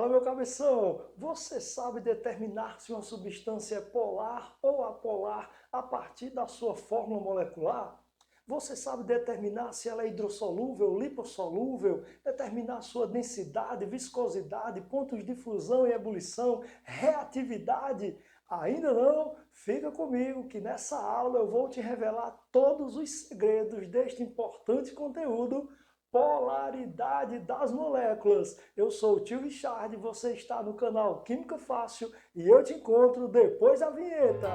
Fala, meu cabeção! Você sabe determinar se uma substância é polar ou apolar a partir da sua fórmula molecular? Você sabe determinar se ela é hidrossolúvel, lipossolúvel, determinar sua densidade, viscosidade, pontos de fusão e ebulição, reatividade? Ainda não? Fica comigo que nessa aula eu vou te revelar todos os segredos deste importante conteúdo. Polaridade das moléculas. Eu sou o tio Richard, você está no canal Química Fácil e eu te encontro depois da vinheta.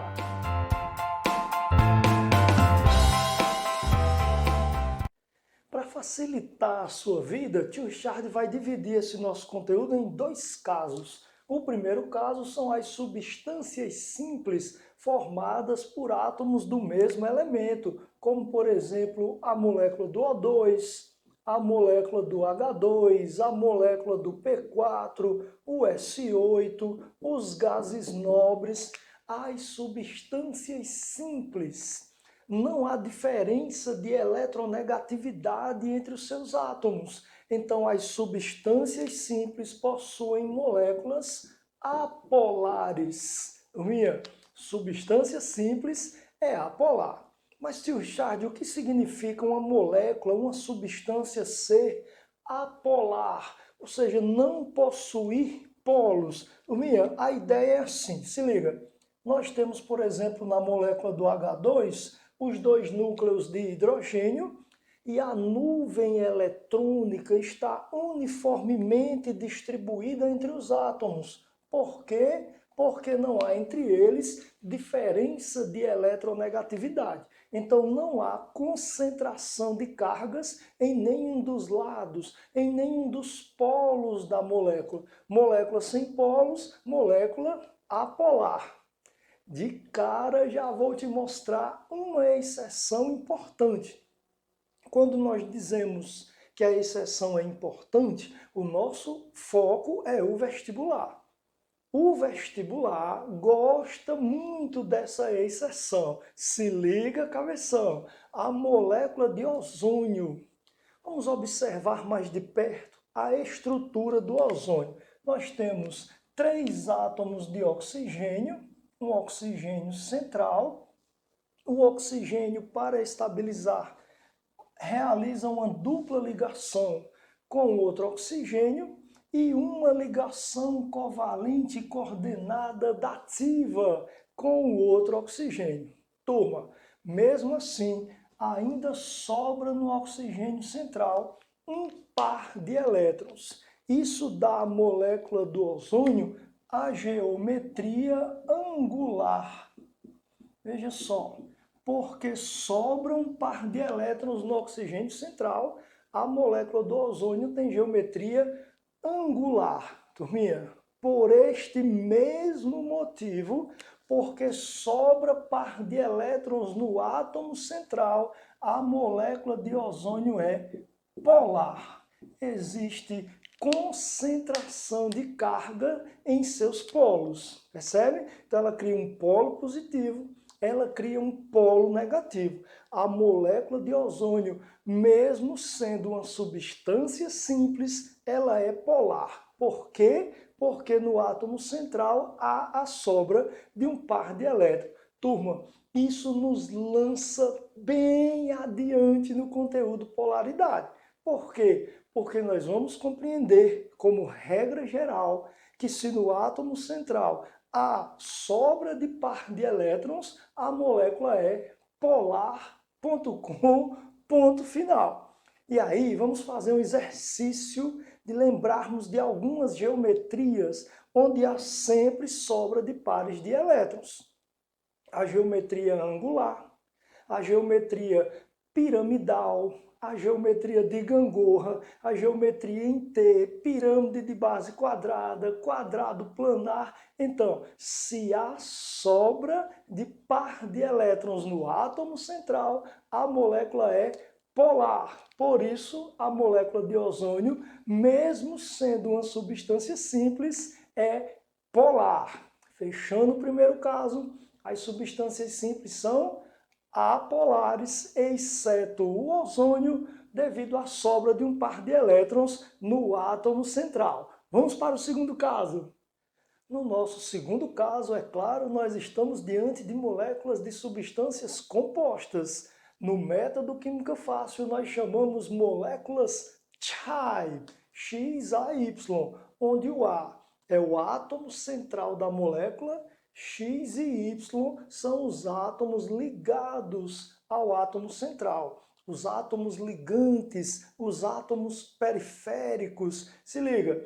Para facilitar a sua vida, tio Richard vai dividir esse nosso conteúdo em dois casos. O primeiro caso são as substâncias simples formadas por átomos do mesmo elemento, como por exemplo a molécula do O2, a molécula do H2, a molécula do P4, o S8, os gases nobres, as substâncias simples. Não há diferença de eletronegatividade entre os seus átomos. Então, as substâncias simples possuem moléculas apolares. Minha substância simples é apolar. Mas, tio Richard, o que significa uma molécula, uma substância ser apolar? Ou seja, não possuir polos. Minha, a ideia é assim, se liga. Nós temos, por exemplo, na molécula do H2, os dois núcleos de hidrogênio e a nuvem eletrônica está uniformemente distribuída entre os átomos. Por quê? Porque não há entre eles diferença de eletronegatividade. Então não há concentração de cargas em nenhum dos lados, em nenhum dos polos da molécula. Molécula sem polos, molécula apolar. De cara já vou te mostrar uma exceção importante. Quando nós dizemos que a exceção é importante, o nosso foco é o vestibular. O vestibular gosta muito dessa exceção. Se liga, cabeção, a molécula de ozônio. Vamos observar mais de perto a estrutura do ozônio. Nós temos 3 átomos de oxigênio, um oxigênio central. O oxigênio, para estabilizar, realiza uma dupla ligação com outro oxigênio e uma ligação covalente coordenada dativa com o outro oxigênio. Turma, mesmo assim, ainda sobra no oxigênio central um par de elétrons. Isso dá à molécula do ozônio a geometria angular. Veja só, porque sobra um par de elétrons no oxigênio central, a molécula do ozônio tem geometria angular. Turminha, por este mesmo motivo, porque sobra par de elétrons no átomo central, a molécula de ozônio é polar. Existe concentração de carga em seus polos, percebe? Então ela cria um polo positivo, ela cria um polo negativo. A molécula de ozônio, mesmo sendo uma substância simples, ela é polar. Por quê? Porque no átomo central há a sobra de um par de elétrons. Turma, isso nos lança bem adiante no conteúdo polaridade. Por quê? Porque nós vamos compreender, como regra geral, que se no átomo central há sobra de par de elétrons, a molécula é polar, ponto com, ponto final. E aí vamos fazer um exercício de lembrarmos de algumas geometrias onde há sempre sobra de pares de elétrons. A geometria angular, a geometria piramidal, a geometria de gangorra, a geometria em T, pirâmide de base quadrada, quadrado planar. Então, se há sobra de par de elétrons no átomo central, a molécula é polar. Por isso, a molécula de ozônio, mesmo sendo uma substância simples, é polar. Fechando o primeiro caso, as substâncias simples são apolares, exceto o ozônio, devido à sobra de um par de elétrons no átomo central. Vamos para o segundo caso. No nosso segundo caso, é claro, nós estamos diante de moléculas de substâncias compostas. No método Química Fácil, nós chamamos moléculas CHAI, X-A-Y, onde o A é o átomo central da molécula, X e Y são os átomos ligados ao átomo central. Os átomos ligantes, os átomos periféricos. Se liga,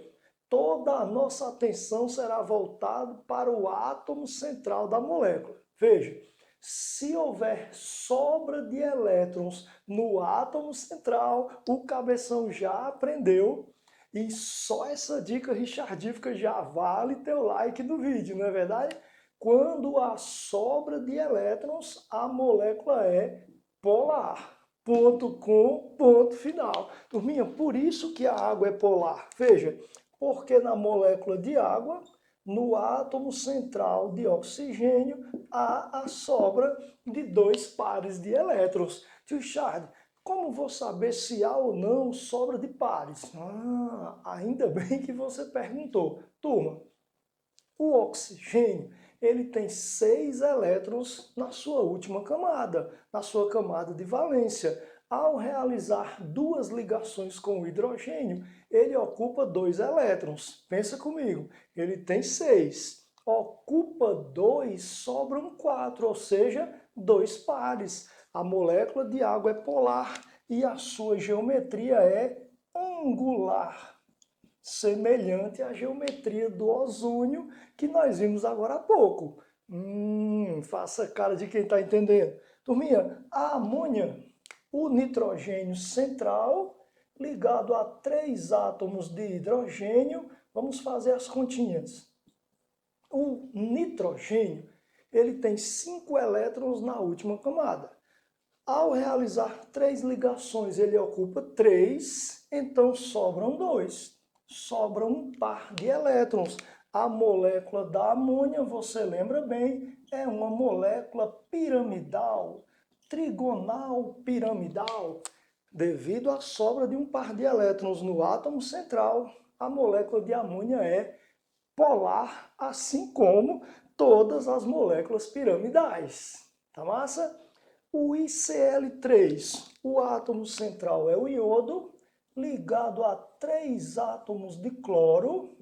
toda a nossa atenção será voltada para o átomo central da molécula. Veja, se houver sobra de elétrons no átomo central, o cabeção já aprendeu. E só essa dica richardífica já vale teu like no vídeo, não é verdade? Quando há sobra de elétrons, a molécula é polar. Ponto com, ponto final. Turminha, por isso que a água é polar. Veja, porque na molécula de água, no átomo central de oxigênio, há a sobra de 2 pares de elétrons. Tio Chard, como vou saber se há ou não sobra de pares? Ainda bem que você perguntou. Turma, o oxigênio, ele tem 6 elétrons na sua última camada, na sua camada de valência. Ao realizar 2 ligações com o hidrogênio, ele ocupa 2 elétrons. Pensa comigo, ele tem 6. Ocupa 2, sobram 4, ou seja, 2 pares. A molécula de água é polar e a sua geometria é angular, semelhante à geometria do ozônio que nós vimos agora há pouco. Faça cara de quem está entendendo. Turminha, a amônia, o nitrogênio central ligado a 3 átomos de hidrogênio, vamos fazer as continhas. O nitrogênio, ele tem 5 elétrons na última camada. Ao realizar 3 ligações, ele ocupa 3, então sobram 2. Sobra um par de elétrons. A molécula da amônia, você lembra bem, é uma molécula piramidal, trigonal piramidal. Devido à sobra de um par de elétrons no átomo central, a molécula de amônia é polar, assim como todas as moléculas piramidais. Tá massa? O ICl3, o átomo central é o iodo, ligado a 3 átomos de cloro.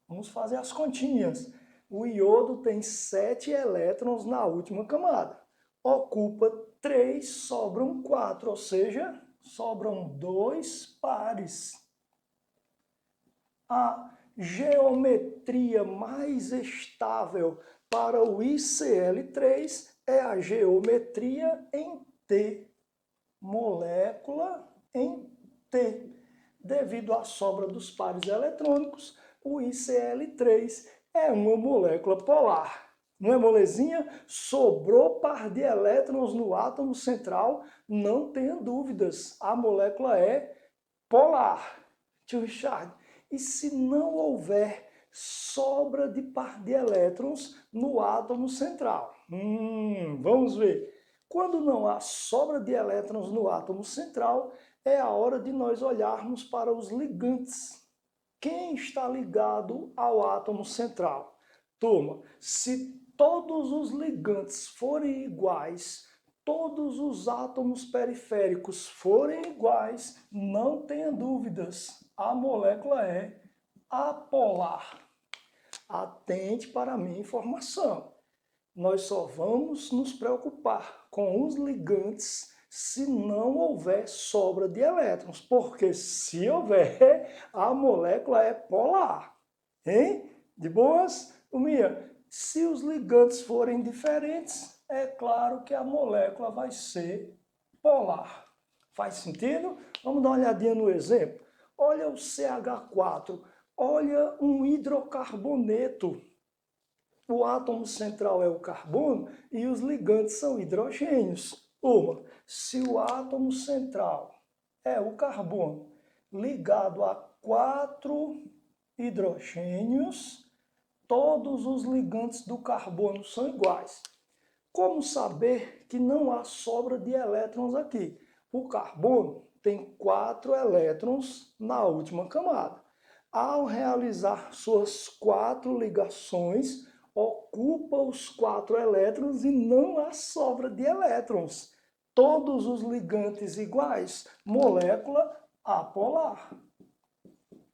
Vamos fazer as continhas. O iodo tem 7 elétrons na última camada. Ocupa 3, sobram 4, ou seja, sobram 2 pares. A geometria mais estável para o ICl3 é a geometria em T, molécula em T. Devido à sobra dos pares eletrônicos, o ICl3 é uma molécula polar. Não é molezinha? Sobrou par de elétrons no átomo central, não tenha dúvidas, a molécula é polar. Tio Richard, e se não houver sobra de par de elétrons no átomo central? Vamos ver. Quando não há sobra de elétrons no átomo central, é a hora de nós olharmos para os ligantes. Quem está ligado ao átomo central? Turma, se todos os ligantes forem iguais, todos os átomos periféricos forem iguais, não tenha dúvidas, a molécula é apolar. Atente para a minha informação. Nós só vamos nos preocupar com os ligantes se não houver sobra de elétrons, porque se houver, a molécula é polar. Hein? De boas? Mia, se os ligantes forem diferentes, é claro que a molécula vai ser polar. Faz sentido? Vamos dar uma olhadinha no exemplo. Olha o CH4, olha um hidrocarboneto. O átomo central é o carbono e os ligantes são hidrogênios. Se o átomo central é o carbono ligado a 4 hidrogênios, todos os ligantes do carbono são iguais. Como saber que não há sobra de elétrons aqui? O carbono tem 4 elétrons na última camada. ao realizar suas 4 ligações, ocupa os 4 elétrons e não há sobra de elétrons. Todos os ligantes iguais, molécula apolar.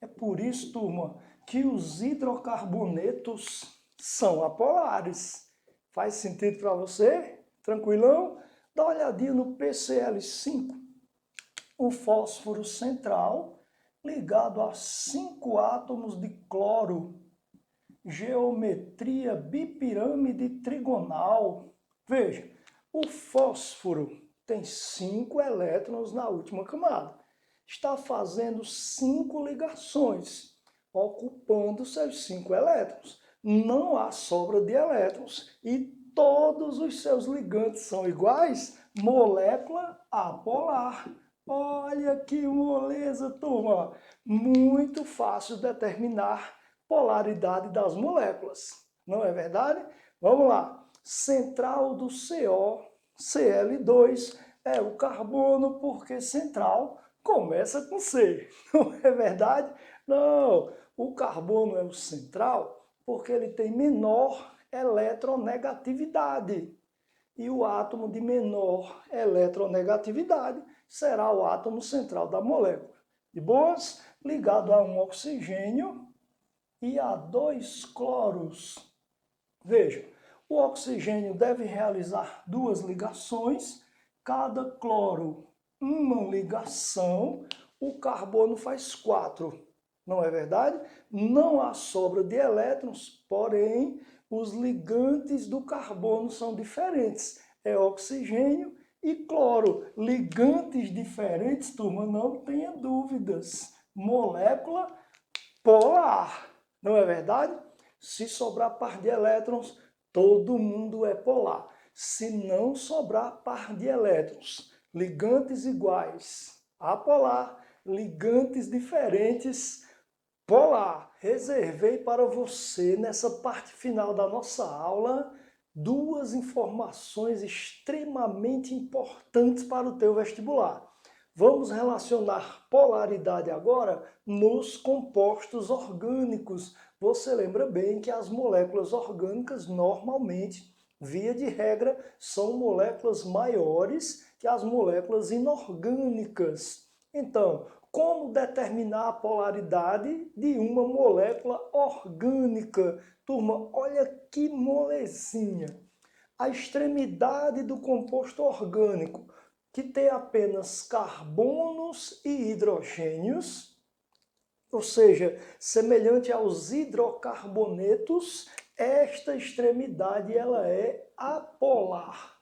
É por isso, turma, que os hidrocarbonetos são apolares. Faz sentido para você? Tranquilão? Dá uma olhadinha no PCl5. O fósforo central ligado a 5 átomos de cloro. Geometria bipirâmide trigonal. Veja, o fósforo tem 5 elétrons na última camada. Está fazendo 5 ligações, ocupando seus 5 elétrons. Não há sobra de elétrons e todos os seus ligantes são iguais, molécula apolar. Olha que moleza, turma! Muito fácil determinar polaridade das moléculas. Não é verdade? Vamos lá. Central do CO, Cl2, é o carbono, porque central começa com C. Não é verdade? Não. O carbono é o central porque ele tem menor eletronegatividade. E o átomo de menor eletronegatividade será o átomo central da molécula. De boas? Ligado a um oxigênio e a 2 cloros. Veja, o oxigênio deve realizar 2 ligações, cada cloro uma ligação, o carbono faz 4. Não é verdade? Não há sobra de elétrons, porém, os ligantes do carbono são diferentes. É oxigênio e cloro. Ligantes diferentes, turma, não tenha dúvidas. Molécula polar. Não é verdade? Se sobrar par de elétrons, todo mundo é polar. Se não sobrar par de elétrons, ligantes iguais, apolar, ligantes diferentes, polar. Reservei para você, nessa parte final da nossa aula, 2 informações extremamente importantes para o teu vestibular. Vamos relacionar polaridade agora nos compostos orgânicos. Você lembra bem que as moléculas orgânicas normalmente, via de regra, são moléculas maiores que as moléculas inorgânicas. Então, como determinar a polaridade de uma molécula orgânica? Turma, olha que molezinha. A extremidade do composto orgânico, que tem apenas carbonos e hidrogênios, ou seja, semelhante aos hidrocarbonetos, esta extremidade ela é apolar.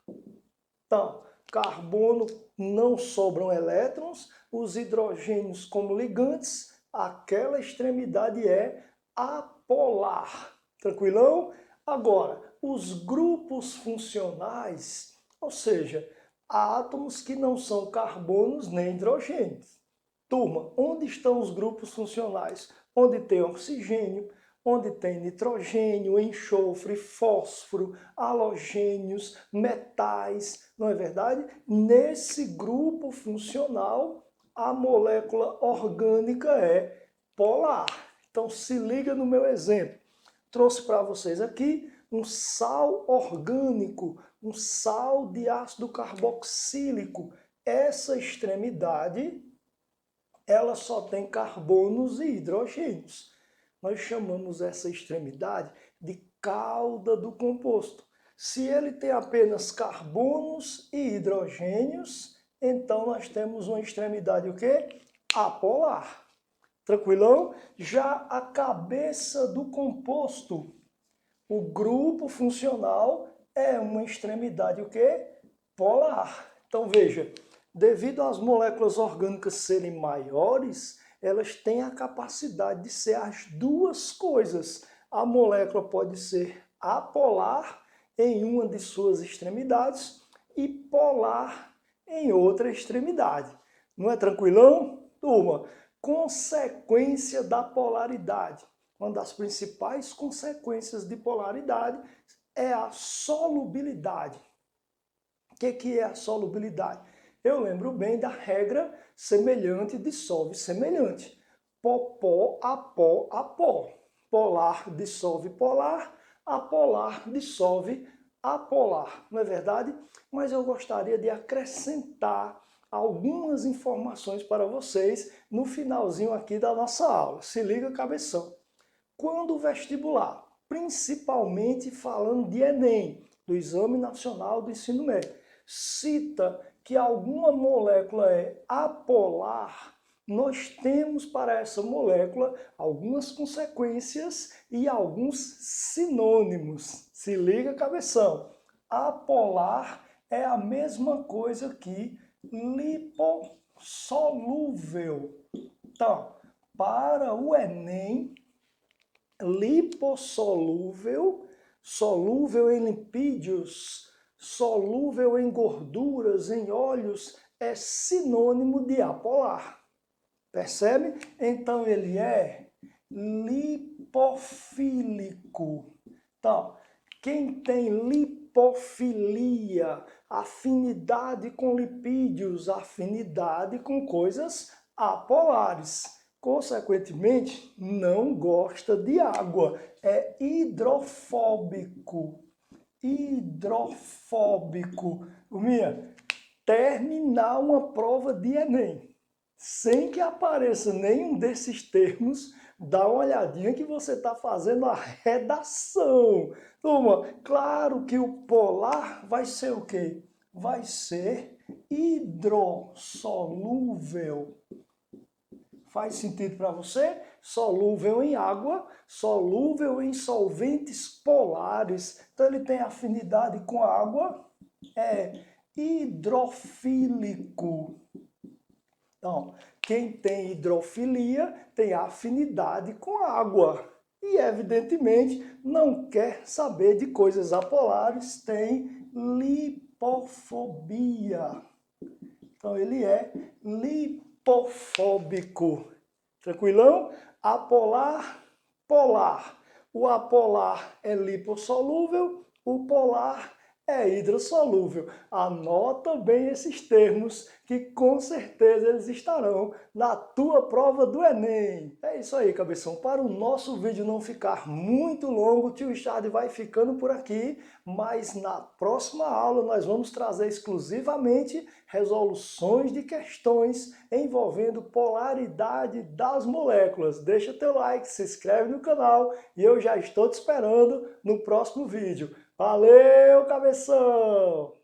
Então, carbono não sobram elétrons, os hidrogênios como ligantes, aquela extremidade é apolar. Tranquilão? Agora, os grupos funcionais, ou seja, átomos que não são carbonos nem hidrogênios. Turma, onde estão os grupos funcionais? Onde tem oxigênio, onde tem nitrogênio, enxofre, fósforo, halogênios, metais, não é verdade? Nesse grupo funcional, a molécula orgânica é polar. Então se liga no meu exemplo. Trouxe para vocês aqui um sal orgânico, um sal de ácido carboxílico. Essa extremidade, ela só tem carbonos e hidrogênios. Nós chamamos essa extremidade de cauda do composto. Se ele tem apenas carbonos e hidrogênios, então nós temos uma extremidade o quê? Apolar. Tranquilão? Já a cabeça do composto, o grupo funcional, é uma extremidade o quê? Polar. Então veja, devido às moléculas orgânicas serem maiores, elas têm a capacidade de ser as 2 coisas. A molécula pode ser apolar em uma de suas extremidades e polar em outra extremidade. Não é tranquilão? Turma, consequência da polaridade. Uma das principais consequências de polaridade é a solubilidade. O que é a solubilidade? Eu lembro bem da regra semelhante dissolve semelhante. popó, apó, apó. Polar dissolve polar, apolar dissolve apolar, não é verdade? Mas eu gostaria de acrescentar algumas informações para vocês no finalzinho aqui da nossa aula. Se liga, cabeção. Quando o vestibular, principalmente falando de Enem, do Exame Nacional do Ensino Médio, cita que alguma molécula é apolar, nós temos para essa molécula algumas consequências e alguns sinônimos. Se liga, cabeção. Apolar é a mesma coisa que lipossolúvel. Então, para o Enem, lipossolúvel, solúvel em lipídios, solúvel em gorduras, em óleos, é sinônimo de apolar. Percebe? Então ele é lipofílico. Então, quem tem lipofilia, afinidade com lipídios, afinidade com coisas apolares, consequentemente, não gosta de água, é hidrofóbico. Hidrofóbico. Minha, terminar uma prova de Enem sem que apareça nenhum desses termos, dá uma olhadinha que você está fazendo a redação. Turma, claro que o polar vai ser o quê? Vai ser hidrossolúvel. Faz sentido para você? Solúvel em água, solúvel em solventes polares. Então ele tem afinidade com a água, é hidrofílico. Então, quem tem hidrofilia tem afinidade com a água e, evidentemente, não quer saber de coisas apolares, tem lipofobia. Então, ele é lipofóbico. Tranquilão? Apolar, polar. O apolar é lipossolúvel, o polar é hidrossolúvel. Anota bem esses termos que com certeza eles estarão na tua prova do Enem. É isso aí, cabeção. Para o nosso vídeo não ficar muito longo, o tio Richard vai ficando por aqui, mas na próxima aula nós vamos trazer exclusivamente resoluções de questões envolvendo polaridade das moléculas. Deixa teu like, se inscreve no canal e eu já estou te esperando no próximo vídeo. Valeu, cabeção!